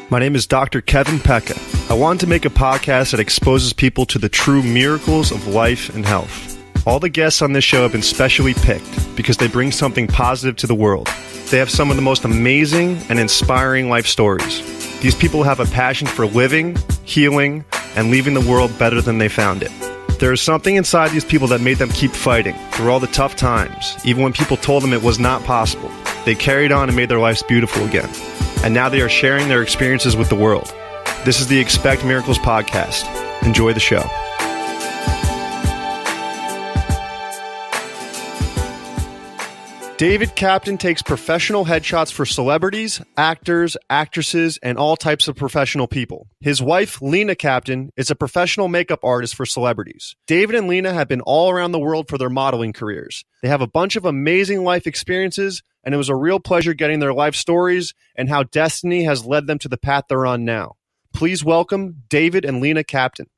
My name is Dr. Kevin Pecca. I wanted to make a podcast that exposes people to the true miracles of life and health. All the guests on this show have been specially picked because they bring something positive to the world. They have some of the most amazing and inspiring life stories. These people have a passion for living, healing, and leaving the world better than they found it. There is something inside these people that made them keep fighting through all the tough times, even when people told them it was not possible. They carried on and made their lives beautiful again. And now they are sharing their experiences with the world. This is the Expect Miracles podcast. Enjoy the show. David Kaptein takes professional headshots for celebrities, actors, actresses, and all types of professional people. His wife, Lena Kaptein, is a professional makeup artist for celebrities. David and Lena have been all around the world for their modeling careers. They have a bunch of amazing life experiences, and it was a real pleasure getting their life stories and how destiny has led them to the path they're on now. Please welcome David and Lena Kaptein.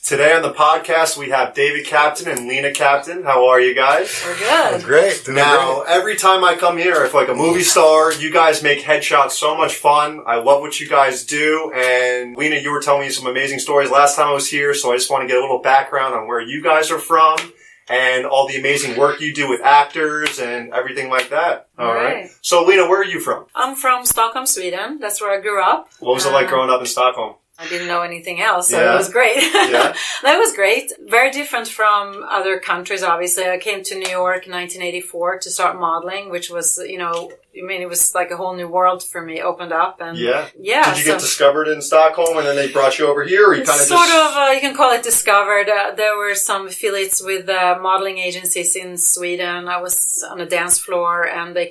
Today on the podcast, we have David Kaptein and Lena Kaptein. How are you guys? We're good. Great. Now, every time I come here, if like a movie star, you guys make headshots so much fun. I love what you guys do. And Lena, you were telling me some amazing stories last time I was here, so I just want to get a little background on where you guys are from and all the amazing work you do with actors and everything like that. All right. So, Lena, where are you from? I'm from Stockholm, Sweden. That's where I grew up. What was it like growing up in Stockholm? I didn't know anything else, so it was great. Yeah. That was great. Very different from other countries, obviously. I came to New York in 1984 to start modeling, which was, it was like a whole new world for me, opened up. And yeah. Did you get discovered in Stockholm and then they brought you over here? Or you kind of you can call it discovered. There were some affiliates with modeling agencies in Sweden. I was on a dance floor and they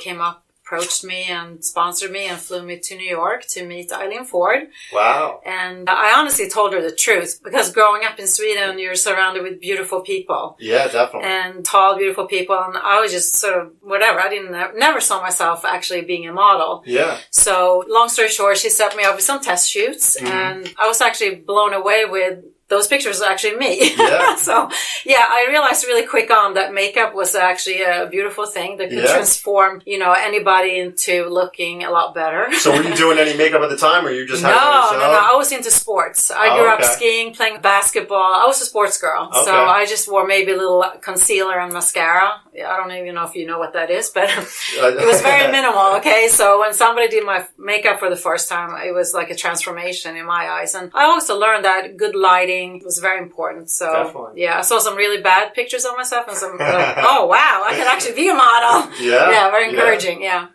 approached me and sponsored me and flew me to New York to meet Eileen Ford. Wow. And I honestly told her the truth because growing up in Sweden, you're surrounded with beautiful people. Yeah, definitely. And tall, beautiful people. And I was just sort of whatever. I never saw myself actually being a model. Yeah. So long story short, she set me up with some test shoots and I was actually blown away with those pictures are actually me. Yeah. So, I realized really quick on that makeup was actually a beautiful thing that could transform, anybody into looking a lot better. So were you doing any makeup at the time or you just had it on yourself? No. I was into sports. I grew up skiing, playing basketball. I was a sports girl. Okay. So I just wore maybe a little concealer and mascara. I don't even know if you know what that is, but it was very minimal, okay? So when somebody did my makeup for the first time, it was like a transformation in my eyes. And I also learned that good lighting was very important. So, definitely. I saw some really bad pictures of myself and some oh, wow, I could actually be a model. Yeah. Yeah, very encouraging. Yeah.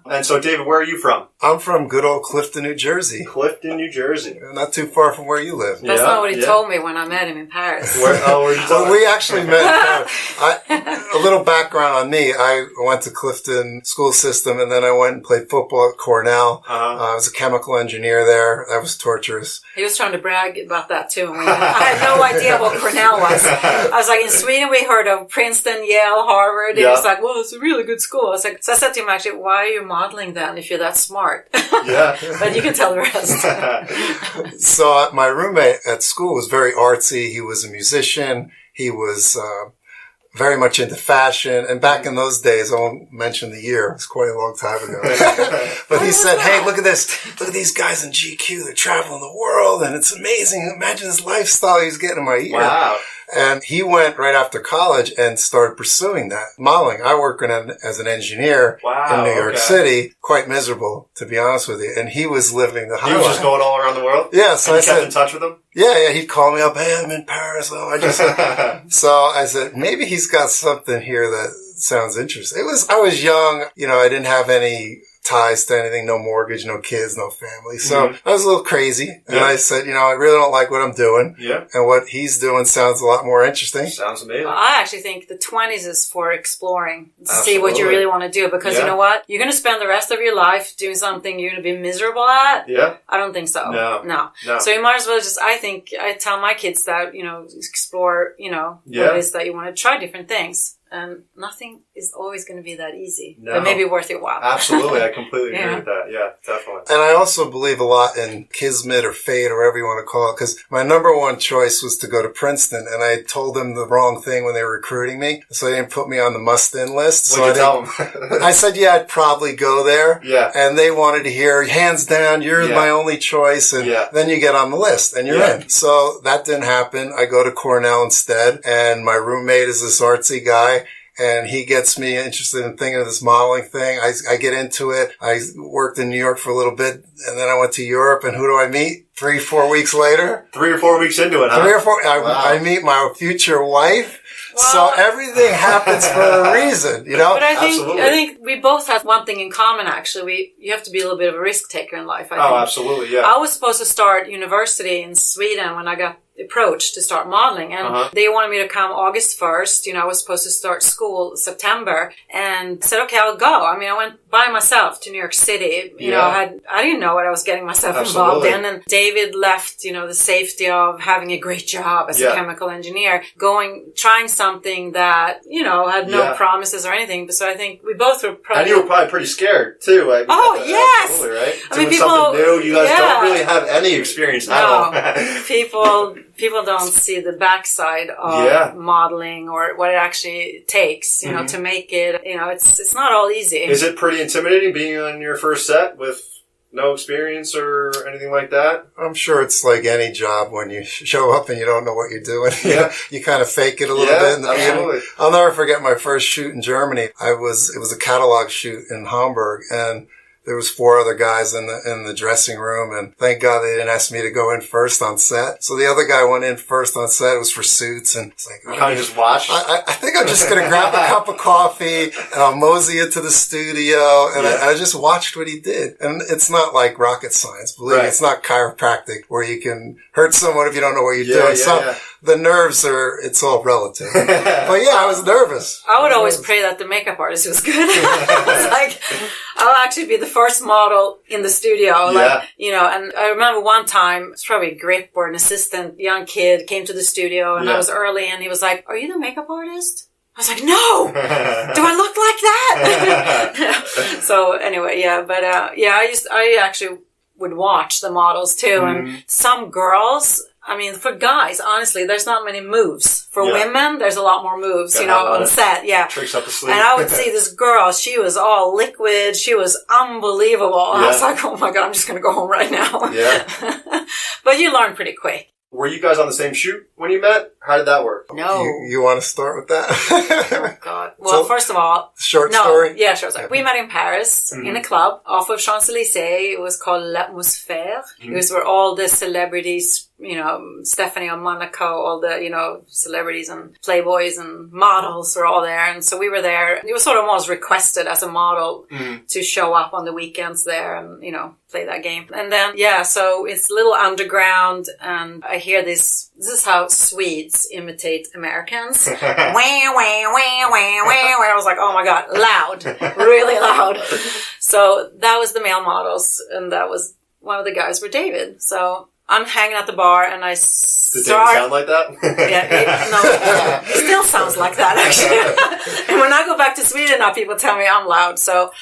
And so, David, where are you from? I'm from good old Clifton, New Jersey. Clifton, New Jersey. Not too far from where you live. That's not what he told me when I met him in Paris. Where you Well, we actually met in Paris. A little background on me. I went to Clifton school system, and then I went and played football at Cornell. I was a chemical engineer there. That was torturous. He was trying to brag about that, too. I had no idea what Cornell was. I was like, in Sweden, we heard of Princeton, Yale, Harvard. And he was like, well, it's a really good school. So I said to him, actually, why are you modeling then if you're that smart? Yeah. But you can tell the rest. So my roommate at school was very artsy. He was a musician. He was very much into fashion. And back in those days, I won't mention the year. It's quite a long time ago. But he said, hey, look at this. Look at these guys in GQ. They're traveling the world and it's amazing. Imagine this lifestyle he's getting in my ear. Wow. And he went right after college and started pursuing that. Modeling. I work as an engineer in New York City. Quite miserable, to be honest with you. And he was living the highlight. He was just going all around the world? Yeah. So and you kept in touch with him? Yeah. He'd call me up. Hey, I'm in Paris. So I said, maybe he's got something here that sounds interesting. I was young. I didn't have any ties to anything, no mortgage, no kids, no family. So I was a little crazy. And I said, I really don't like what I'm doing. Yeah. And what he's doing sounds a lot more interesting. Sounds amazing. Well, I actually think the 20s is for exploring, to see what you really want to do. Because you know what? You're going to spend the rest of your life doing something you're going to be miserable at. Yeah. I don't think so. No. So you might as well I tell my kids that, explore, what it is that you want to try different things. And nothing is always going to be that easy. No. But maybe worth your while. Absolutely. I completely agree with that. Yeah, definitely. And I also believe a lot in kismet or fate or whatever you want to call it, because my number one choice was to go to Princeton, and I told them the wrong thing when they were recruiting me, so they didn't put me on the must-in list. What did you tell them? I said, yeah, I'd probably go there. Yeah. And they wanted to hear, hands down, you're my only choice, and then you get on the list, and you're in. So that didn't happen. I go to Cornell instead, and my roommate is this artsy guy, and he gets me interested in thinking of this modeling thing. I get into it. I worked in New York for a little bit, and then I went to Europe, and who do I meet? 3-4 weeks later? 3 or 4 weeks into it, huh? 3 or 4. I meet my future wife. Well, so everything happens for a reason, you know? But I think we both have one thing in common, actually. You have to be a little bit of a risk taker in life, I think. Absolutely, yeah. I was supposed to start university in Sweden when I got approached to start modeling, and they wanted me to come August 1st. You know, I was supposed to start school September, and said, okay, I'll go. I mean, I went by myself to New York City. You know, I didn't know what I was getting myself involved in, and David left, you know, the safety of having a great job as a chemical engineer, trying something that, you know, had no promises or anything. But so I think we both were probably... And you were probably pretty scared, too. Yes! Absolutely, right? I mean, Doing something new, you guys don't really have any experience at all. People don't see the backside of modeling or what it actually takes, you know, to make it, you know, it's not all easy. Is it pretty intimidating being on your first set with no experience or anything like that? I'm sure it's like any job when you show up and you don't know what you're doing. You kind of fake it a little bit in the beginning. I'll never forget my first shoot in Germany. It was a catalog shoot in Hamburg, and there was 4 other guys in the dressing room, and thank God they didn't ask me to go in first on set. So the other guy went in first on set. It was for suits, and it's like, you just watched? I think I'm just going to grab a cup of coffee, and I'll mosey into the studio, and I just watched what he did. And it's not like rocket science. Believe me, it's not chiropractic where you can hurt someone if you don't know what you're doing. The nerves it's all relative. But I was nervous. I would always pray that the makeup artist was good. It's like, I'll actually be the first model in the studio. Like, you know, and I remember one time, it's probably Grip or an assistant young kid came to the studio, and I was early, and he was like, are you the makeup artist? I was like, no! Do I look like that? So anyway, I actually would watch the models too, and some girls, I mean, for guys, honestly, there's not many moves. For women, there's a lot more moves, you know, on set. Yeah. Tricks up the sleeve. And I would see this girl, she was all liquid. She was unbelievable. I was like, oh my God, I'm just going to go home right now. Yeah. But you learn pretty quick. Were you guys on the same shoot when you met? How did that work? No. You want to start with that? Oh, God. Well, first of all... Short story? Yeah, short story. We met in Paris, in a club off of Champs-Élysées. It was called L'Atmosphère. It was where all the celebrities, you know, Stephanie of Monaco, all the, you know, celebrities and playboys and models were all there. And so we were there. It was sort of almost requested as a model to show up on the weekends there and, you know, play that game. And then, so it's a little underground, and I hear this is how Swedes imitate Americans. Wah, wah, wah, wah, wah. I was like, oh my God, loud, really loud. So that was the male models, and that was one of the guys were David. So I'm hanging at the bar, and I Did David sound like that? He still sounds like that, actually. And when I go back to Sweden now, people tell me I'm loud. So,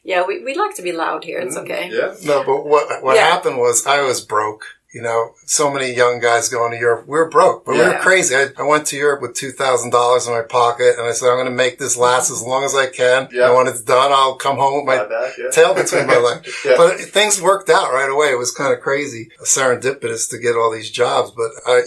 we like to be loud here. It's okay. Yeah. No, but what happened was I was broke. You know, so many young guys going to Europe. We were broke, but we were crazy. I went to Europe with $2,000 in my pocket, and I said, I'm going to make this last as long as I can. And when it's done, I'll come home with my tail between my legs. But things worked out right away. It was kind of crazy, serendipitous to get all these jobs. But I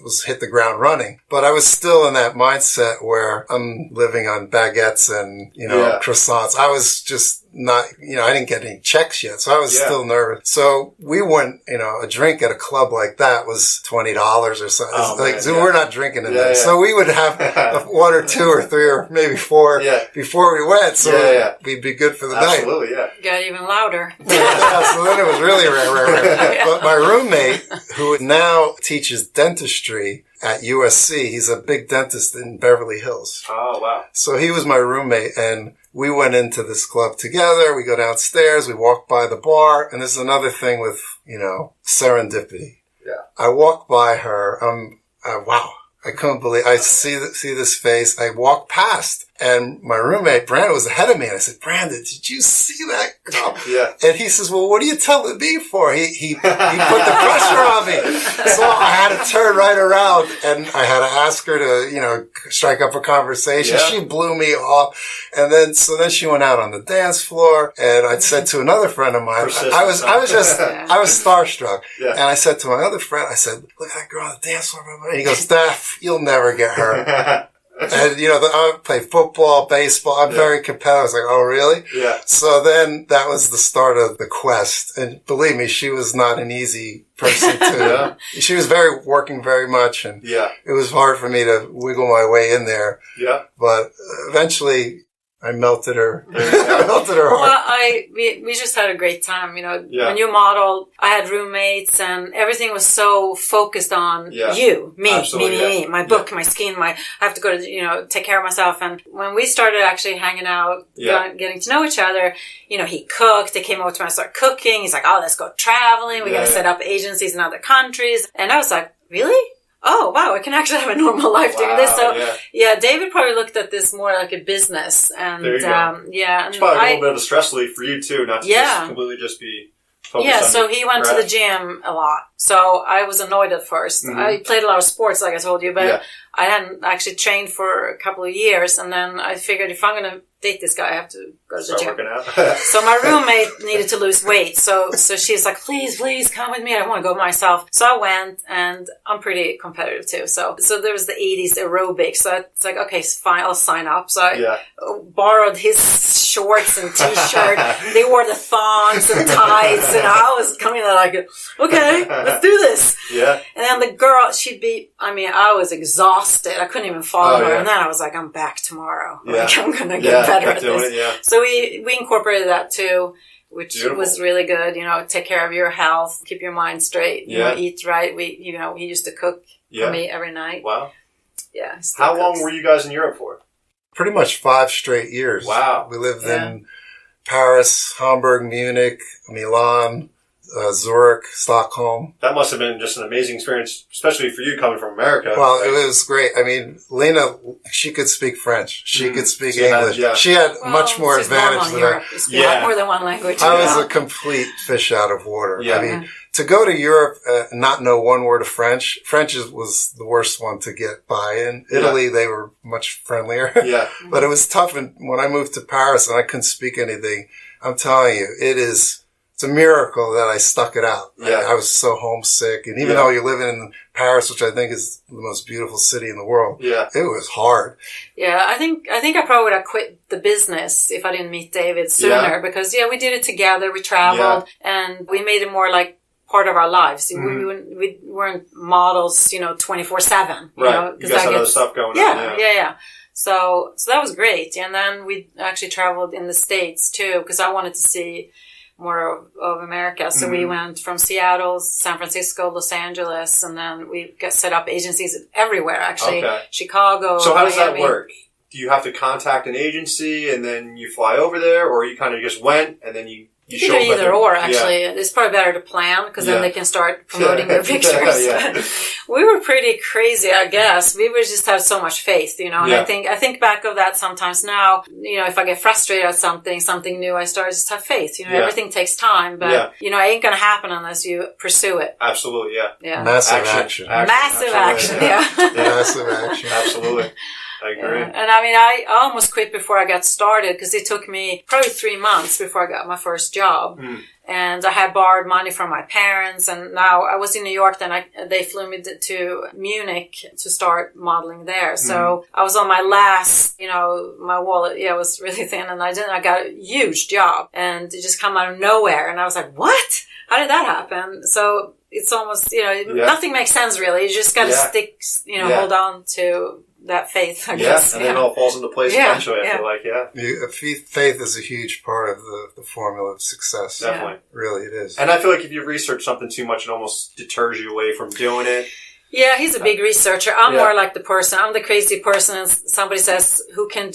was hit the ground running. But I was still in that mindset where I'm living on baguettes and, croissants. I was just not, I didn't get any checks yet, so I was still nervous. So we went, a drink at a club like that was $20 or something. So we're not drinking in there. So we would have 1 or 2 or 3 or maybe 4 before we went. So we'd be good for the night. Absolutely, Got even louder. So then it was really rare. But my roommate, who now teaches dentistry at USC, he's a big dentist in Beverly Hills. Oh, wow. So he was my roommate, and we went into this club together. We go downstairs. We walk by the bar. And this is another thing with, serendipity. Yeah. I walk by her. Wow. I couldn't believe, I see this face. I walk past And my roommate, Brandon, was ahead of me. And I said, Brandon, did you see that girl? Yeah. And he says, well, what are you telling me for? He put the pressure on me. So I had to turn right around and I had to ask her to, strike up a conversation. Yeah. She blew me off. And then she went out on the dance floor and I said to another friend of mine, I was starstruck. Yeah. And I said to my other friend, I said, look at that girl on the dance floor. And he goes, Steph, you'll never get her. And, I play football, baseball. I'm very competitive. I was like, oh, really? Yeah. So then that was the start of the quest. And believe me, she was not an easy person to, she was working very much. And it was hard for me to wiggle my way in there. Yeah. But eventually I melted her. I melted her heart. Well, we just had a great time. When you modeled, I had roommates and everything was so focused on me, my book, my skin, I have to go to, take care of myself. And when we started actually hanging out, getting to know each other, he cooked. They came over to me and started cooking. He's like, oh, let's go traveling. We got to set up agencies in other countries. And I was like, really? Oh, wow, I can actually have a normal life doing this. So, David probably looked at this more like a business. And, there you go. It's probably a little bit of a stress relief for you, too, not to just completely just be focused on so he went to the gym a lot. So I was annoyed at first. Mm-hmm. I played a lot of sports, like I told you, but I hadn't actually trained for a couple of years. And then I figured if I'm going to date this guy, I have to go to the gym. Working out. So my roommate needed to lose weight. So she's like, please come with me. I don't want to go myself. So I went and I'm pretty competitive too. So there was the 80s aerobics. So it's like, okay, fine, I'll sign up. So I borrowed his shorts and t-shirt. They wore the thongs and tights and I was coming out like, okay, let's do this. Yeah. And then the girl, I was exhausted. I couldn't even follow her. And then I was like, I'm back tomorrow. Yeah. Like, I'm going to get better at this. It, So we incorporated that too, which was really good. Take care of your health, keep your mind straight, eat right. He used to cook for me every night. Wow. Yeah. How long were you guys in Europe for? Pretty much 5 straight years. Wow. We lived in Paris, Hamburg, Munich, Milan, Zurich, Stockholm. That must have been just an amazing experience, especially for you coming from America. Well, it was great. Lena, she could speak French. She could speak English. She had much more advantage than I. Yeah. More than one language. I was a complete fish out of water. Yeah. To go to Europe and not know one word of French was the worst one to get by in. Italy, they were much friendlier. Yeah. But it was tough. And when I moved to Paris and I couldn't speak anything, I'm telling you, it's a miracle that I stuck it out. Yeah. I was so homesick. And even though you're living in Paris, which I think is the most beautiful city in the world, it was hard. Yeah, I think I probably would have quit the business if I didn't meet David sooner because, we did it together. We traveled and we made it more like part of our lives. Mm-hmm. We weren't models, 24/7. Right. You guys had other stuff going on. Yeah. So that was great. And then we actually traveled in the States too because I wanted to see more of America. So we went from Seattle, San Francisco, Los Angeles, and then we set up agencies everywhere, actually. Okay. Chicago. So how does that work? Do you have to contact an agency and then you fly over there, or you kind of just went and then you show up? Either or, actually. It's probably better to plan because then they can start promoting their pictures. We were pretty crazy, I guess. We would just have so much faith, and I think back of that sometimes now, if I get frustrated at something new, I start to just have faith. Everything takes time, but, it ain't going to happen unless you pursue it. Absolutely, yeah. Massive action. Massive action, Massive action. Absolutely. I agree. And I almost quit before I got started because it took me probably 3 months before I got my first job. And I had borrowed money from my parents. And now I was in New York. Then they flew me to Munich to start modeling there. So I was on my last, my wallet, was really thin. And I got a huge job and it just come out of nowhere. And I was like, what? How did that happen? So it's almost, nothing makes sense really. You just got to stick, hold on to that faith, I guess. And then it all falls into place eventually, I feel like, faith is a huge part of the formula of success. Definitely. Really, it is. And I feel like if you research something too much, it almost deters you away from doing it. Yeah, he's a big researcher. I'm more like the person. I'm the crazy person. And somebody says, who can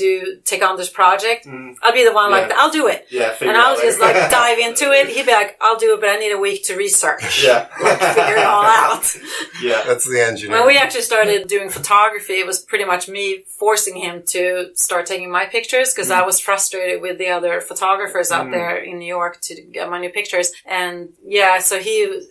take on this project? I'll be the one like, I'll do it. Yeah, and I'll just like dive into it. He'd be like, I'll do it, but I need a week to research. Yeah. Like figure it all out. Yeah. That's the engineer. When we actually started doing photography, it was pretty much me forcing him to start taking my pictures because I was frustrated with the other photographers out there in New York to get my new pictures. And so he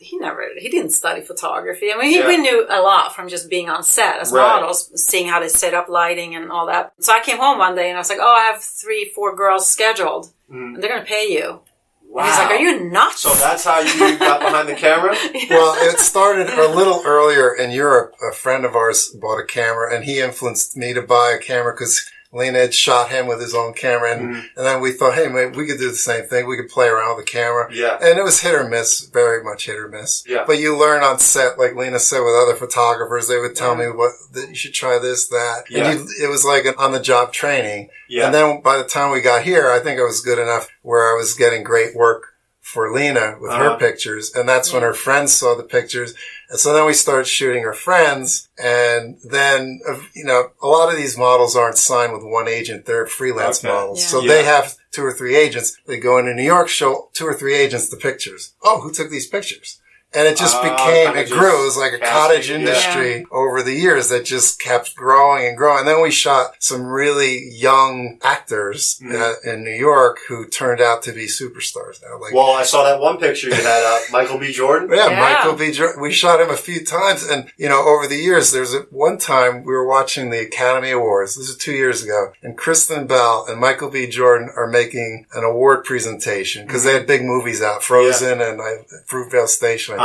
didn't study photography. I mean, we knew a lot from just being on set as models, seeing how they set up lighting and all that. So I came home one day and I was like, I have 3-4 girls scheduled and they're going to pay you. Wow. He's like, are you nuts? So that's how you got behind the camera? Well, it started a little earlier in Europe. A friend of ours bought a camera and he influenced me to buy a camera because Lena had shot him with his own camera, and then we thought, hey, maybe we could do the same thing. We could play around with the camera. Yeah. And it was hit or miss, very much hit or miss. Yeah. But you learn on set, like Lena said, with other photographers, they would tell me that you should try this, that. Yeah. And it was like an on-the-job training. Yeah. And then by the time we got here, I think I was good enough where I was getting great work for Lena with her pictures. And that's when her friends saw the pictures. And so then we started shooting her friends. And then, a lot of these models aren't signed with one agent. They're freelance models. Yeah. So they have 2 or 3 agents. They go into New York, show 2 or 3 agents the pictures. Oh, who took these pictures? And it just it grew. It was like a cottage industry over the years that just kept growing and growing. And then we shot some really young actors in New York who turned out to be superstars now. Well, I saw that one picture you had, Michael B. Jordan. Yeah, Michael B. Jordan. We shot him a few times. And, over the years, there's one time we were watching the Academy Awards. This is 2 years ago. And Kristen Bell and Michael B. Jordan are making an award presentation because they had big movies out, Frozen and Fruitvale Station.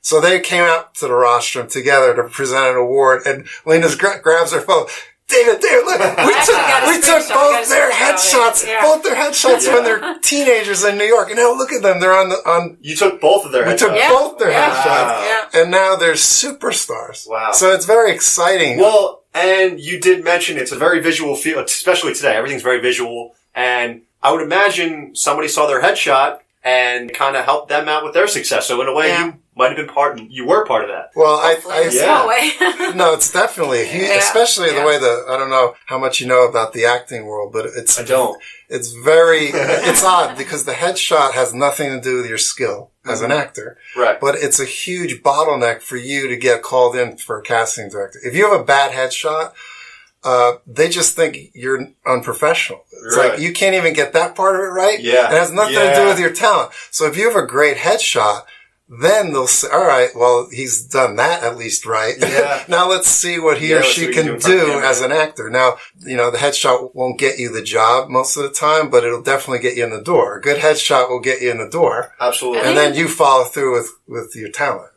So they came out to the rostrum together to present an award, and Lena grabs her phone. David, look, we took both their headshots when they're teenagers in New York, and now look at them. They're on. You took both of their headshots. We took both their headshots, and now they're superstars. Wow! So it's very exciting. Well, and you did mention it's a very visual field, especially today. Everything's very visual, and I would imagine somebody saw their headshot and kind of helped them out with their success. So in a way, you might have been you were part of that. Well, no, it's definitely huge, especially the way I don't know how much you know about the acting world, but I don't. It's it's odd because the headshot has nothing to do with your skill as an actor. Right. But it's a huge bottleneck for you to get called in for a casting director. If you have a bad headshot, they just think you're unprofessional. It's like you can't even get that part of it right. Yeah. It has nothing to do with your talent. So if you have a great headshot, then they'll say, all right, well, he's done that at least right. Yeah. Now let's see what he or she can do as an actor. Now, the headshot won't get you the job most of the time, but it'll definitely get you in the door. A good headshot will get you in the door. Absolutely. And then you follow through with your talent.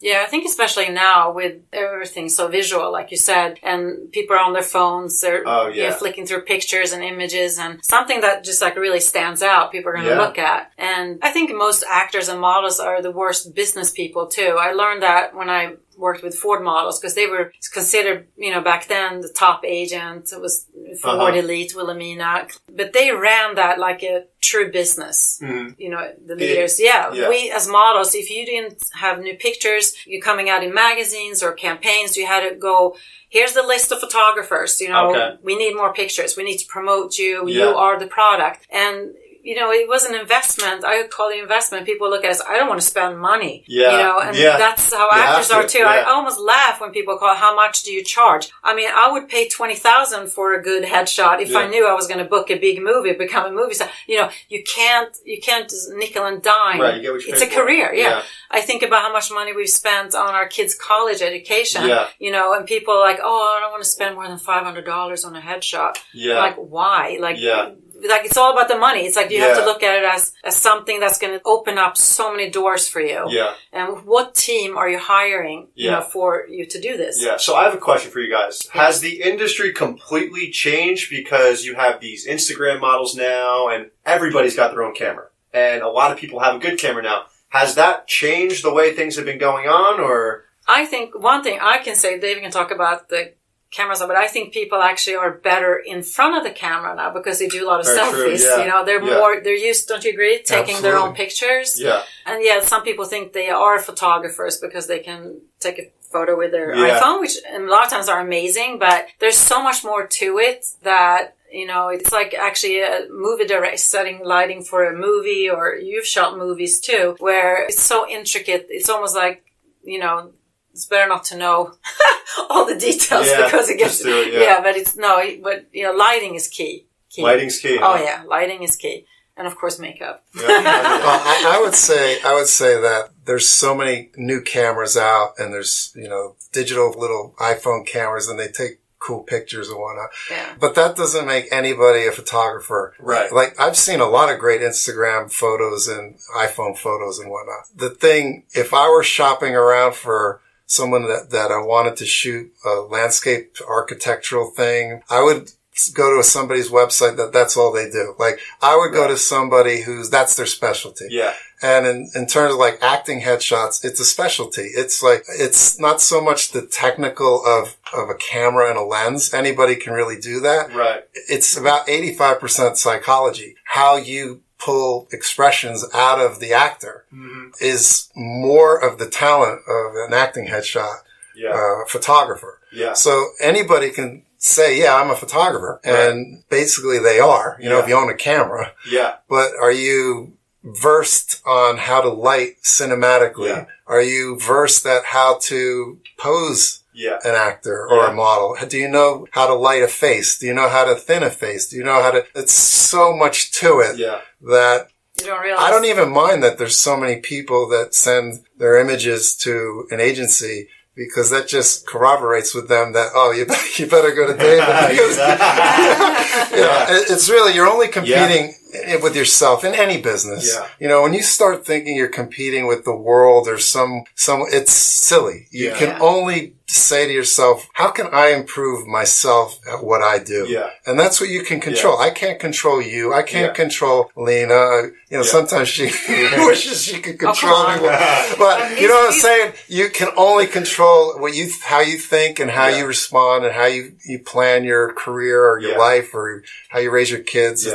Yeah, I think especially now with everything so visual, like you said, and people are on their phones, they're flicking through pictures and images, and something that just like really stands out, people are going to look at. And I think most actors and models are the worst business people too. I learned that when I worked with Ford models because they were considered, back then the top agent. It was Ford Elite, Wilhelmina, but they ran that like a true business. The leaders. We as models, if you didn't have new pictures, you're coming out in magazines or campaigns, you had to go, here's the list of photographers, we need more pictures. We need to promote you. You are the product. And it was an investment. I would call it investment. People look at us, I don't want to spend money. That's how actors are too. I almost laugh when people call, how much do you charge? I mean, I would pay $20,000 for a good headshot if I knew I was going to book a big movie, become a movie star. You can't just nickel and dime. Right, you get what you pay for. It's a career, I think about how much money we've spent on our kids' college education, and people are like, I don't want to spend more than $500 on a headshot. Like, why? Like it's all about the money. It's like you have to look at it as something that's going to open up so many doors for you. Yeah. And what team are you hiring, for you to do this? Yeah. So I have a question for you guys. Yeah. Has the industry completely changed because you have these Instagram models now and everybody's got their own camera and a lot of people have a good camera now? Has that changed the way things have been going on, or? I think one thing I can say, Dave can talk about the cameras, but I think people actually are better in front of the camera now because they do a lot of selfies. They're used, don't you agree, taking their own pictures? Yeah. And some people think they are photographers because they can take a photo with their iPhone, which a lot of times are amazing, but there's so much more to it that, you know, it's like actually a movie direct setting lighting for a movie, or you've shot movies too, where it's so intricate. It's almost like, you know, it's better not to know all the details because it gets, but you know, lighting is key. Lighting's key. Oh yeah, lighting is key. And of course, makeup. I would say that there's so many new cameras out, and there's, you know, digital little iPhone cameras, and they take cool pictures and whatnot. Yeah. But that doesn't make anybody a photographer. Right. Like, I've seen a lot of great Instagram photos and iPhone photos and whatnot. The thing, if I were shopping around for someone that I wanted to shoot a landscape architectural thing, I would go to somebody's website that's all they do. Like, I would go to somebody that's their specialty. Yeah. And in terms of like acting headshots, it's a specialty. It's like, it's not so much the technical of a camera and a lens. Anybody can really do that. Right. It's about 85% psychology. How you pull expressions out of the actor is more of the talent of an acting headshot photographer. Yeah. So anybody can say, yeah, I'm a photographer. And basically they are, you know, if you own a camera. Yeah. But are you versed on how to light cinematically? Yeah. Are you versed at how to pose an actor or a model? Do you know how to light a face? Do you know how to thin a face? Do you know how to... It's so much to it that... You don't realize. I don't even mind that there's so many people that send their images to an agency, because that just corroborates with them that, oh, you better go to David. Because, you know, it's really, you're only competing with yourself in any business. Yeah. You know, when you start thinking you're competing with the world or some, it's silly. You can only say to yourself, how can I improve myself at what I do? Yeah. And that's what you can control. I can't control you. I can't control Lena. You know, sometimes she wishes she could control me. But you know what I'm saying? You can only control how you think and how you respond and how you plan your career or your life or how you raise your kids.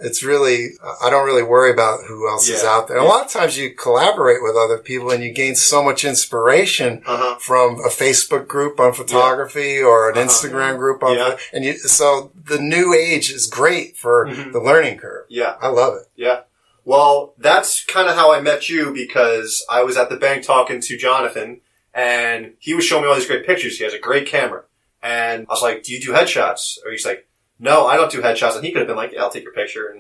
It's really, I don't really worry about who else is out there. A lot of times you collaborate with other people and you gain so much inspiration from a Facebook group on photography or an Instagram group on, so the new age is great for the learning curve. Yeah. I love it. Yeah. Well, that's kind of how I met you, because I was at the bank talking to Jonathan and he was showing me all these great pictures. He has a great camera. And I was like, do you do headshots? Or he's like, no, I don't do headshots. And he could have been like, yeah, I'll take your picture.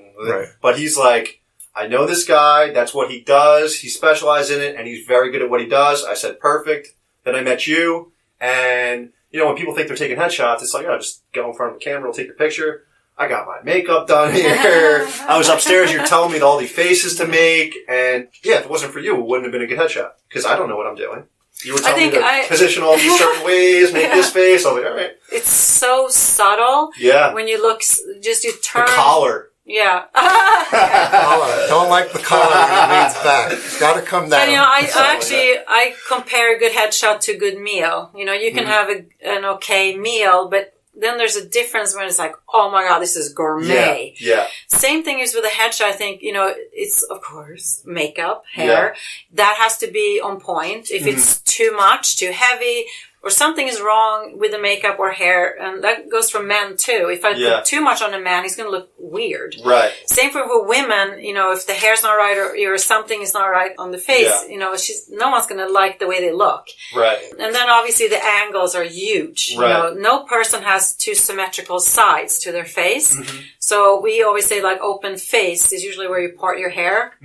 But he's like, I know this guy. That's what he does. He specializes in it, and he's very good at what he does. I said, perfect. Then I met you. And, you know, when people think they're taking headshots, it's like, oh, just go in front of the camera, we'll take your picture. I got my makeup done here. I was upstairs. You're telling me all the faces to make. And, yeah, if it wasn't for you, it wouldn't have been a good headshot, because I don't know what I'm doing. You were telling me to position all these certain ways, make this face. I was like, all right. It's so subtle. Yeah. When you look, you turn. The collar. Yeah. Collar. Don't like the collar when it leans back. It's got to come down. And, you know, I compare a good headshot to a good meal. You know, you can have an okay meal, but then there's a difference when it's like, oh my God, this is gourmet. Yeah. Same thing is with a headshot. I think, you know, it's of course makeup, hair. That has to be on point. If it's too much, too heavy, or something is wrong with the makeup or hair, and that goes for men too. If I put too much on a man, he's going to look weird. Right. Same for women. You know, if the hair's not right or something is not right on the face, you know, no one's going to like the way they look. Right. And then obviously the angles are huge. Right. You know, no person has two symmetrical sides to their face. So we always say like open face is usually where you part your hair.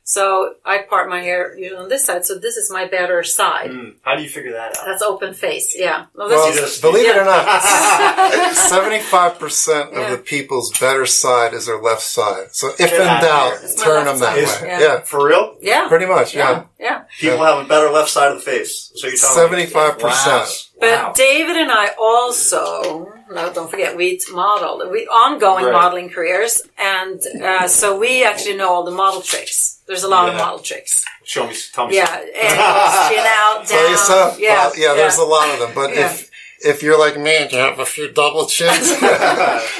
So I part my hair usually on this side. So this is my better side. How do you figure that out? That's open face. Yeah. Well, believe it or not, 75% of the people's better side is their left side. So if in doubt, turn them that way. Yeah. For real? Yeah. Pretty much. Yeah. People have a better left side of the face. So you're telling 75%. Wow. But David and I also, don't forget, we modeled. We ongoing modeling careers, and so we actually know all the model tricks. There's a lot of model tricks. Tell me. Yeah, angles, chin out, down. There's a lot of them. But If you're like me and you have a few double chins,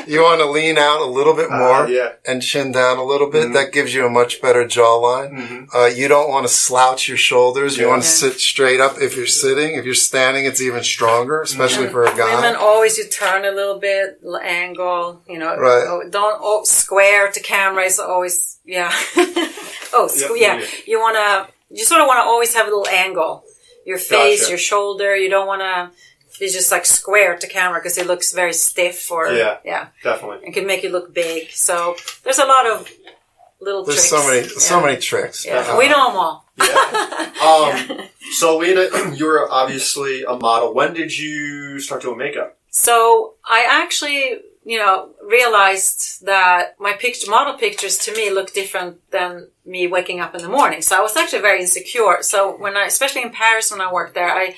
you want to lean out a little bit more and chin down a little bit. Mm-hmm. That gives you a much better jawline. Mm-hmm. You don't want to slouch your shoulders. You want to sit straight up if you're sitting. If you're standing, it's even stronger, especially for a guy. Women always, you turn a little bit, angle, don't square to camera is always, You sort of want to always have a little angle. Your face, your shoulder, you don't want to be just like square to camera because it looks very stiff definitely. It can make you look big. So there's a lot of little tricks. There's so many tricks. Yeah. We know them all. Yeah. So Lena, you're obviously a model. When did you start doing makeup? So I actually, realized that my model pictures to me look different than me waking up in the morning. So I was actually very insecure. So especially in Paris when I worked there, I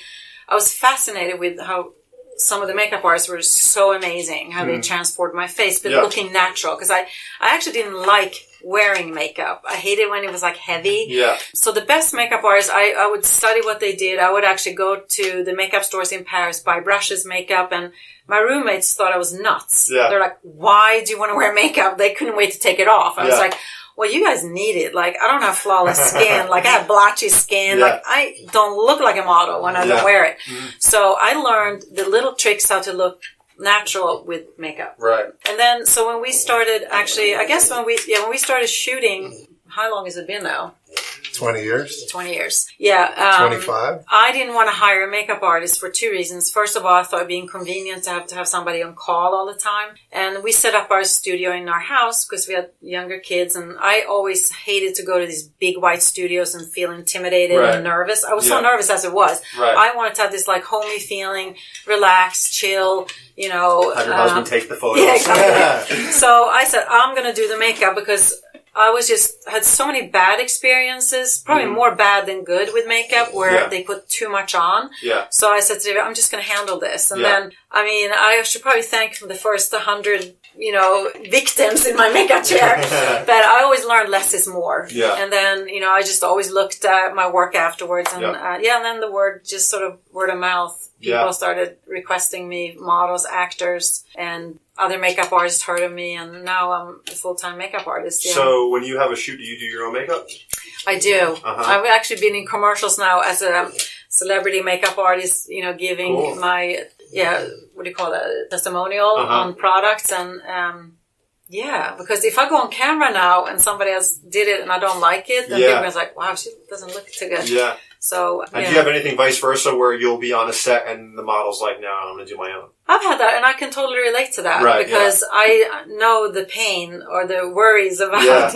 was fascinated with how some of the makeup artists were so amazing, how they transformed my face, but looking natural. Because I actually didn't like wearing makeup. I hated when it was like heavy. Yeah. So the best makeup artists, I would study what they did. I would actually go to the makeup stores in Paris, buy brushes, makeup, and my roommates thought I was nuts. Yeah. They're like, why do you want to wear makeup? They couldn't wait to take it off. I was like, well, you guys need it. Like, I don't have flawless skin. Like, I have blotchy skin. Yeah. Like, I don't look like a model when I don't wear it. Mm-hmm. So I learned the little tricks how to look natural with makeup. Right. And then, so when we started, actually, I guess when we started shooting, how long has it been now? 20 years. 20 years. Yeah. 25. I didn't want to hire a makeup artist for two reasons. First of all, I thought it'd be inconvenient to have somebody on call all the time. And we set up our studio in our house because we had younger kids. And I always hated to go to these big white studios and feel intimidated and nervous. I was so nervous as it was. Right. I wanted to have this like homey feeling, relaxed, chill, Have your husband take the photos. Yeah, exactly. So I said, I'm going to do the makeup because I had so many bad experiences, probably more bad than good with makeup where they put too much on. Yeah. So I said to David, I'm just going to handle this. And then, I should probably thank the first 100, victims in my makeup chair. But I always learned less is more. Yeah. And then, I just always looked at my work afterwards. And and then the word of mouth. People started requesting me, models, actors, and other makeup artists heard of me, and now I'm a full-time makeup artist. Yeah. So when you have a shoot, do you do your own makeup? I do. I've actually been in commercials now as a celebrity makeup artist, giving my, what do you call that, testimonial on products. And because if I go on camera now and somebody else did it and I don't like it, then people are like, wow, she doesn't look too good. Yeah. So, and do you have anything vice versa where you'll be on a set and the model's like, no, I'm going to do my own? I've had that, and I can totally relate to that because I know the pain or the worries about, is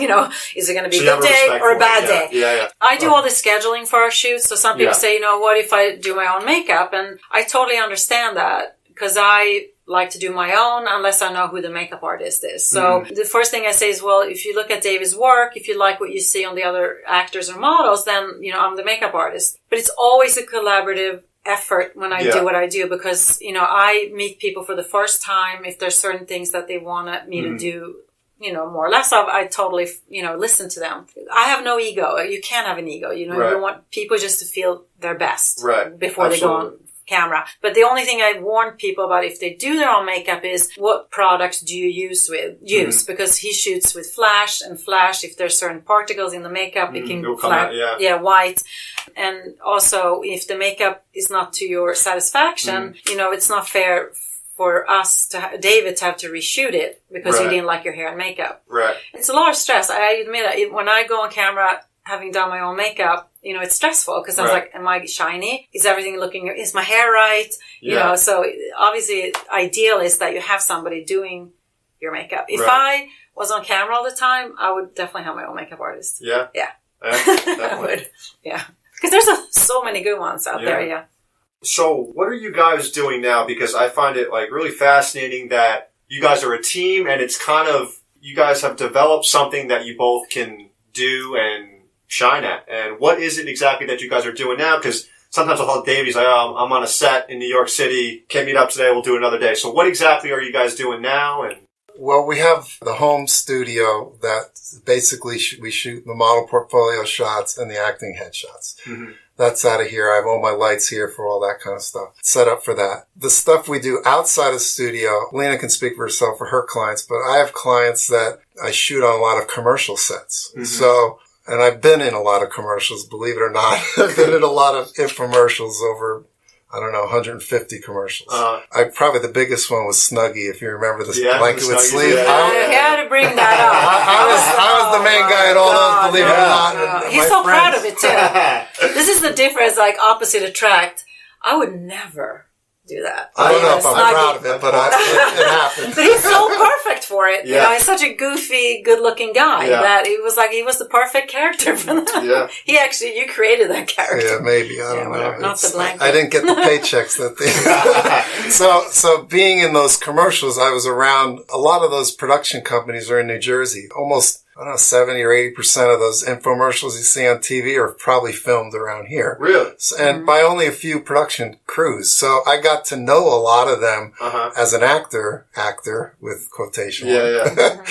it going to be a good day or a bad day? Yeah. I do all the scheduling for our shoots. So some people say, what if I do my own makeup? And I totally understand that because I like to do my own unless I know who the makeup artist is. So the first thing I say is, well, if you look at David's work, if you like what you see on the other actors or models, then, I'm the makeup artist. But it's always a collaborative effort when I do what I do because, I meet people for the first time. If there's certain things that they want me to do, more or less of, I totally, listen to them. I have no ego. You can't have an ego. You want people just to feel their best before they go on camera. But the only thing I warn people about if they do their own makeup is what products do you use because he shoots with flash, if there's certain particles in the makeup it can white. And also if the makeup is not to your satisfaction, it's not fair for us David to have to reshoot it because you didn't like your hair and makeup. Right. It's a lot of stress. I admit it. When I go on camera having done my own makeup, it's stressful because I was like, am I shiny? Is everything is my hair right? So obviously ideal is that you have somebody doing your makeup. If I was on camera all the time, I would definitely have my own makeup artist. Yeah. Yeah. I would. Yeah. Because there's so many good ones out there. Yeah. So what are you guys doing now? Because I find it really fascinating that you guys are a team and it's you guys have developed something that you both can do and shine at. And what is it exactly that you guys are doing now? Because sometimes I'll tell Dave, he's like, I'm on a set in New York City. Can't meet up today. We'll do another day. So what exactly are you guys doing now? And Well, we have the home studio that basically we shoot the model portfolio shots and the acting headshots. Mm-hmm. That's out of here. I have all my lights here for all that kind of stuff. Set up for that. The stuff we do outside of the studio, Lena can speak for herself for her clients, but I have clients that I shoot on a lot of commercial sets. Mm-hmm. So, and I've been in a lot of commercials, believe it or not. I've been in a lot of infomercials over, 150 commercials. Probably the biggest one was Snuggie, if you remember the blanket with sleeve. Yeah. I had to bring that up. I was the main guy at all those, believe it or not. He's so proud of it too. This is the difference, like opposite attract. I would never do that. I don't know if I'm proud of it, but it happened. But he's so perfect for it. Yeah. He's such a goofy, good-looking guy that he was the perfect character for that. Yeah. You created that character. Yeah, maybe. I don't know. Not the blanket. I didn't get the paychecks that they... So being in those commercials, I was around, a lot of those production companies are in New Jersey. Almost 70 or 80% of those infomercials you see on TV are probably filmed around here. Really? And by only a few production crews. So I got to know a lot of them as an actor with quotation. Yeah.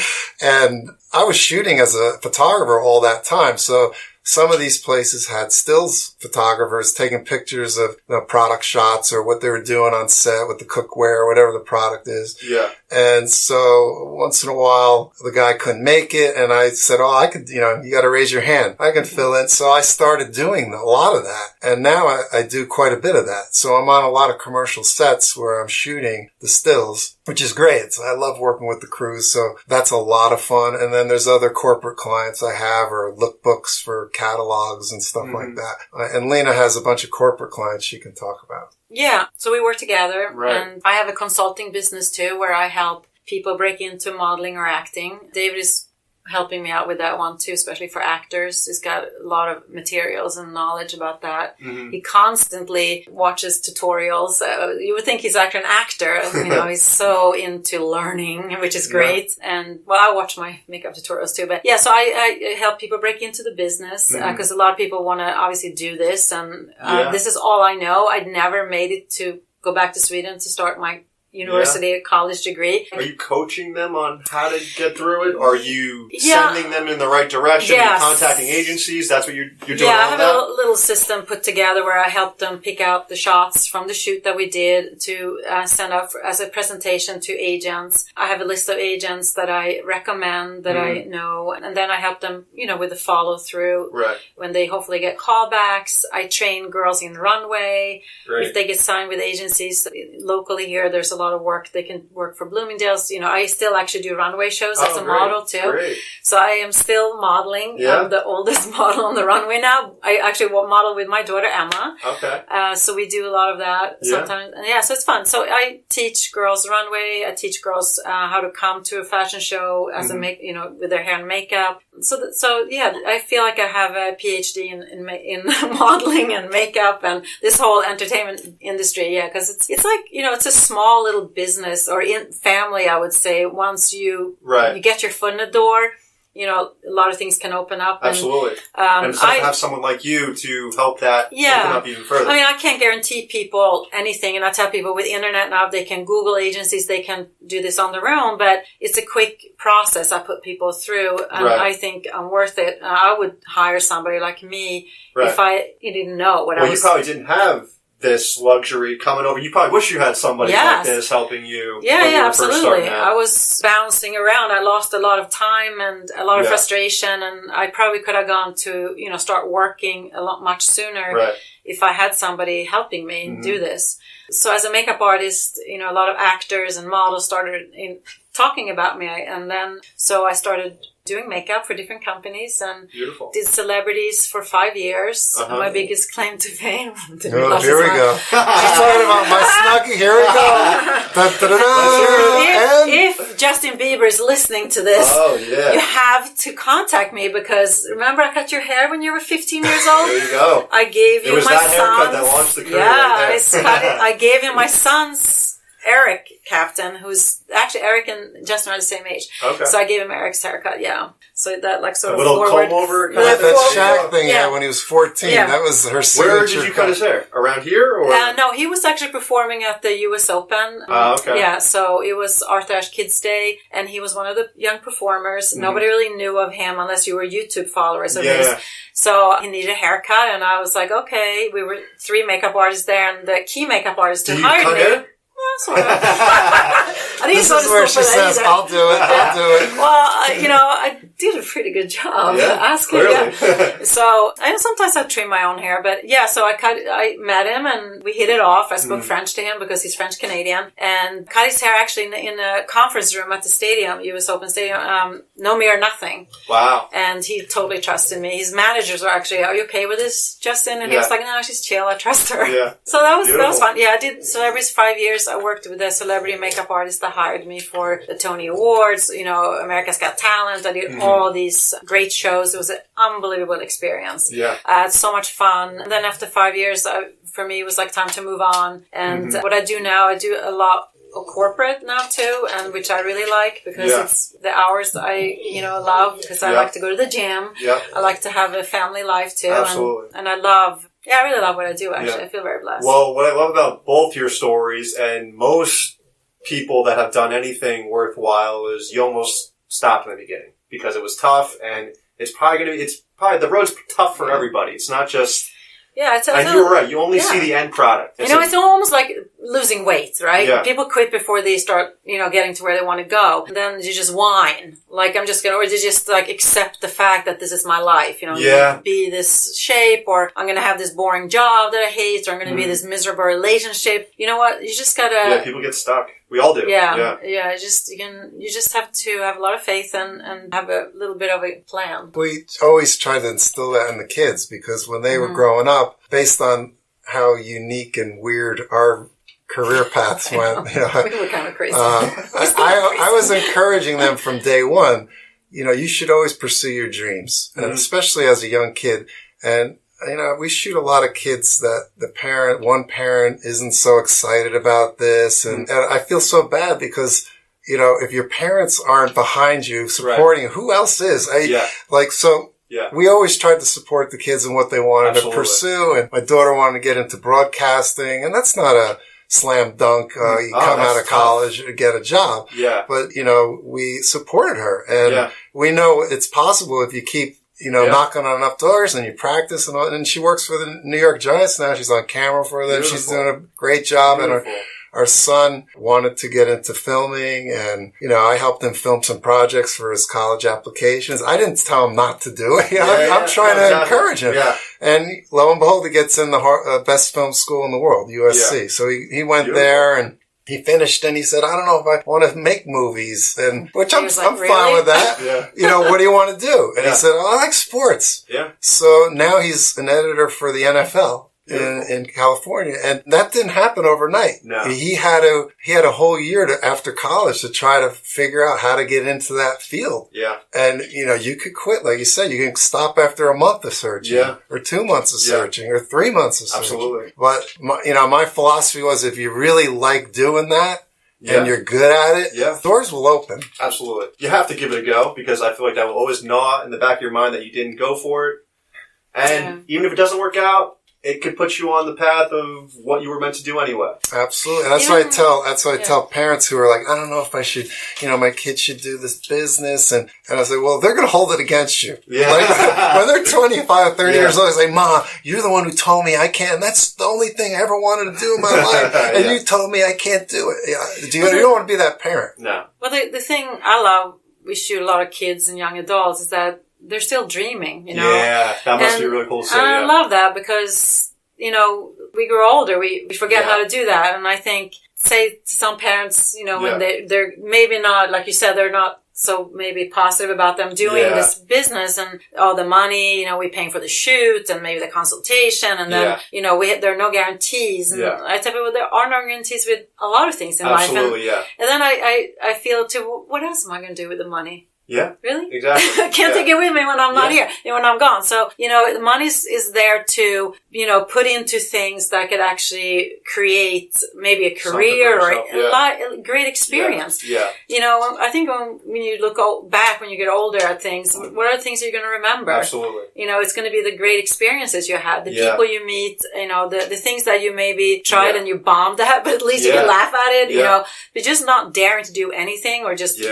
And I was shooting as a photographer all that time. So some of these places had stills photographers taking pictures of product shots or what they were doing on set with the cookware or whatever the product is. Yeah. And so once in a while, the guy couldn't make it. And I said, I could, you got to raise your hand. I can fill in. So I started doing a lot of that. And now I do quite a bit of that. So I'm on a lot of commercial sets where I'm shooting the stills, which is great. So I love working with the crews. So that's a lot of fun. And then there's other corporate clients I have or lookbooks for catalogs and stuff like that. And Lena has a bunch of corporate clients she can talk about. Yeah. So we work together. Right. And I have a consulting business too where I help people break into modeling or acting. David is helping me out with that one too, especially for actors. He's got a lot of materials and knowledge about that. Mm-hmm. He constantly watches tutorials. You would think he's actually an actor. He's so into learning, which is great. Yeah. And I watch my makeup tutorials too. But yeah, so I help people break into the business because a lot of people want to obviously do this. And this is all I know. I'd never made it to go back to Sweden to start my university, college degree. Are you coaching them on how to get through it? Are you sending them in the right direction? Yes. Are you contacting agencies? That's what you're doing. Yeah, I have a little system put together where I help them pick out the shots from the shoot that we did to send out as a presentation to agents. I have a list of agents that I recommend that I know, and then I help them, with the follow through. Right. When they hopefully get callbacks, I train girls in runway. Great. If they get signed with agencies locally here, there's a lot of work. They can work for Bloomingdale's. I still actually do runway shows as a model too. Great. So I am still modeling. Yeah. I'm the oldest model on the runway now. I actually model with my daughter Emma. Okay. So we do a lot of that sometimes. And so it's fun. So I teach girls runway. I teach girls how to come to a fashion show as with their hair and makeup. So I feel like I have a PhD in modeling and makeup and this whole entertainment industry. Yeah, because it's like it's a small little business or in family. I would say once you get your foot in the door, a lot of things can open up. Absolutely. And have someone like you to help that open up even further. I can't guarantee people anything. And I tell people with the internet now, they can Google agencies, they can do this on their own, but it's a quick process I put people through. And I think I'm worth it. I would hire somebody like me if I didn't know what I was. Well, you probably didn't have this luxury coming over. You probably wish you had somebody like this helping you. Yeah, absolutely. I was bouncing around. I lost a lot of time and a lot of frustration, and I probably could have gone to, start working a lot much sooner if I had somebody helping me do this. So as a makeup artist, a lot of actors and models started talking about me, and then so I started doing makeup for different companies and did celebrities for 5 years. My biggest claim to fame. Here we go. She's talking about my Snuggie. Here we go. If Justin Bieber is listening to this, you have to contact me because remember I cut your hair when you were 15 years old? There you go. I gave you my son's... It was that haircut that launched the career. Yeah, I gave you my son's Lena Kaptein, who's actually Eric and Justin are the same age. Okay. So I gave him Eric's haircut, So that like sort of little forward. comb over. That Shaq thing when he was 14. Yeah. That was her signature. Where did you cut his hair? Around here? Or? No, he was actually performing at the US Open. Okay. Yeah, so it was Arthur Ashe Kids Day, and he was one of the young performers. Mm-hmm. Nobody really knew of him unless you were YouTube followers of his. So he needed a haircut, and I was like, okay. We were 3 makeup artists there, and the key makeup artist who hired me. Sort of. This is where she says, either. I'll do it. Well, I did a pretty good job. So, and sometimes I trim my own hair, but so I met him and we hit it off. I spoke French to him because he's French-Canadian, and cut his hair actually in a conference room at the stadium, US Open Stadium, no me or nothing. Wow. And he totally trusted me. His managers were actually, are you okay with this, Justin? And he was like, no, she's chill. I trust her. Yeah. So that was fun. Yeah, I did Celebrities 5 years. I worked with a celebrity makeup artist that hired me for the Tony Awards, America's Got Talent. I did all these great shows. It was an unbelievable experience. Yeah. I had so much fun. And then after 5 years, for me, it was like time to move on. And what I do now, I do a lot of corporate now too, and which I really like because it's the hours I, love because I like to go to the gym. Yeah. I like to have a family life too. Absolutely. And I love... Yeah, I really love what I do, actually. Yeah. I feel very blessed. Well, what I love about both your stories and most people that have done anything worthwhile is you almost stopped in the beginning because it was tough, and it's probably the road's tough for everybody. It's not just... Yeah, and you were right. You only see the end product. It's almost like losing weight, right? Yeah. People quit before they start, getting to where they want to go. And then you just whine. Like, I'm just going to, or you just like accept the fact that this is my life. I'm going to be this shape, or I'm going to have this boring job that I hate, or I'm going to be this miserable relationship. You know what? You just got to... Yeah, people get stuck. We all do. Yeah. You just have to have a lot of faith and have a little bit of a plan. We always try to instill that in the kids because when they were growing up, based on how unique and weird our career paths went, we were kind of crazy. I was encouraging them from day one. You should always pursue your dreams, and especially as a young kid. And we shoot a lot of kids that one parent isn't so excited about this. And I feel so bad because, if your parents aren't behind you supporting, who else is? We always tried to support the kids in what they wanted to pursue. And my daughter wanted to get into broadcasting, and that's not a slam dunk. You come out of college and get a job. Yeah. But, we supported her, and we know it's possible if you keep knocking on enough doors and you practice and she works for the New York Giants now. She's on camera for them. Beautiful. She's doing a great job. Beautiful. And our son wanted to get into filming, and, I helped him film some projects for his college applications. I didn't tell him not to do it. I'm trying to encourage him. Yeah. And lo and behold, he gets in the best film school in the world, USC. Yeah. So he went there and he finished and he said, I don't know if I want to make movies, which I'm fine with that. Yeah. What do you want to do? And he said, I like sports. Yeah. So now he's an editor for the NFL in California. And that didn't happen overnight. No. He had a whole year after college to try to figure out how to get into that field. Yeah. And, you could quit. Like you said, you can stop after a month of searching or 2 months of searching or 3 months of searching. Absolutely. But my philosophy was if you really like doing that, and you're good at it, doors will open. Absolutely. You have to give it a go because I feel like that will always gnaw in the back of your mind that you didn't go for it. And even if it doesn't work out, it could put you on the path of what you were meant to do anyway. Absolutely. That's what I tell parents who are like, I don't know if I should, my kid should do this business. And I say, well, they're going to hold it against you. Yeah. Like, when they're 25, 30 years old, they say, Mom, you're the one who told me I can't. And that's the only thing I ever wanted to do in my life. And you told me I can't do it. Yeah. You don't want to be that parent. No. Well, the thing I love, we shoot a lot of kids and young adults, is that they're still dreaming, Yeah, that must be really cool to see. And I love that because, we grow older, we forget how to do that. And I think, say to some parents, when they're maybe not, like you said, they're not so maybe positive about them doing this business and all the money, we're paying for the shoot and maybe the consultation and then, there are no guarantees. And I tell people there are no guarantees with a lot of things in life. And then I feel too, what else am I going to do with the money? Yeah. Really? Exactly. Can't take it with me when I'm not here, when I'm gone. So, the money is there to, put into things that could actually create maybe a career or a great experience. Yeah. I think when you look back, when you get older at things, what are the things you're going to remember? Absolutely. It's going to be the great experiences you had, the people you meet, the things that you maybe tried and you bombed at, but at least you can laugh at it, but just not daring to do anything or just, you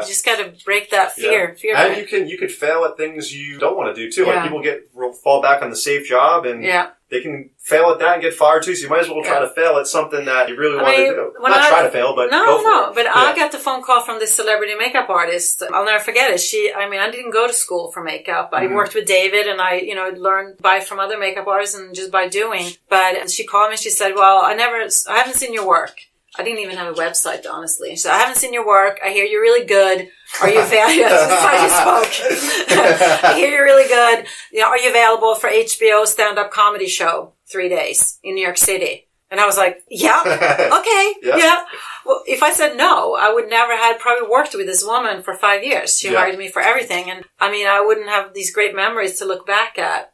just got to break that fear. And you could fail at things you don't want to do too. Like people fall back on the safe job and they can fail at that and get fired too. So you might as well try to fail at something that you really want to do. Not try to fail, but go for it. But I got the phone call from this celebrity makeup artist. I'll never forget it. I didn't go to school for makeup. I worked with David and I, learned from other makeup artists and just by doing. But she called me and she said, well, I haven't seen your work. I didn't even have a website, honestly. She said, I haven't seen your work. I hear you're really good. Are you available? That's how you spoke. I hear you're really good. Are you available for HBO stand-up comedy show 3 days in New York City? And I was like, yeah, okay, yeah. Well, if I said no, I would never had probably worked with this woman for 5 years. She hired me for everything. And I wouldn't have these great memories to look back at,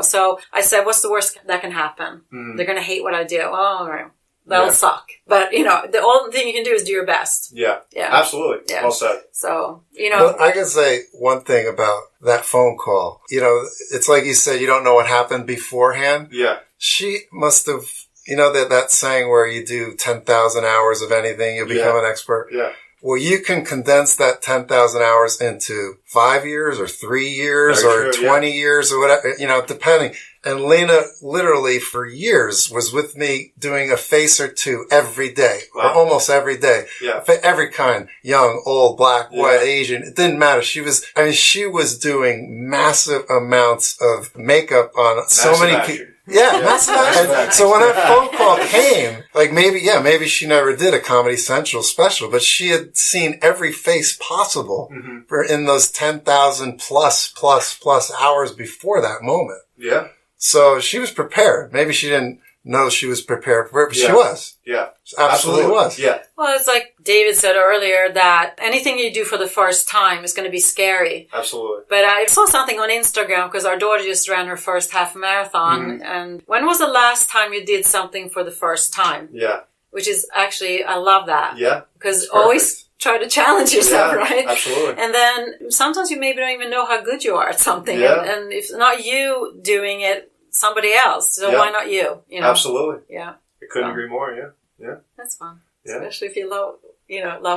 So I said, what's the worst that can happen? They're going to hate what I do. Oh, all right. That'll suck. But, the only thing you can do is do your best. Yeah. Absolutely. Yeah. Well said. So, Well, I can say one thing about that phone call. It's like you said, you don't know what happened beforehand. Yeah. She must have, that saying where you do 10,000 hours of anything, you'll become an expert. Yeah. Well, you can condense that 10,000 hours into 5 years or 3 years or 20 years or whatever, depending. And Lena literally for years was with me doing a face or two every day or almost every day. Yeah. Every kind, young, old, black, white, Asian. It didn't matter. She was doing massive amounts of makeup on so many people. Yeah, that's nice. So when that phone call came, maybe she never did a Comedy Central special, but she had seen every face possible in those 10,000 plus hours before that moment. Yeah. So she was prepared. Maybe she didn't know she was prepared for it, but she was. Yeah. She absolutely was. Yeah. Well, it's like David said earlier that anything you do for the first time is going to be scary. Absolutely. But I saw something on Instagram because our daughter just ran her first half marathon. And when was the last time you did something for the first time? Yeah. Which is actually, I love that. Yeah. Because always try to challenge yourself, right? Absolutely. And then sometimes you maybe don't even know how good you are at something. Yeah. And if not you doing it, somebody else. So why not you? Absolutely. Yeah. I couldn't agree more. Yeah. That's fun. Yeah. Especially if you love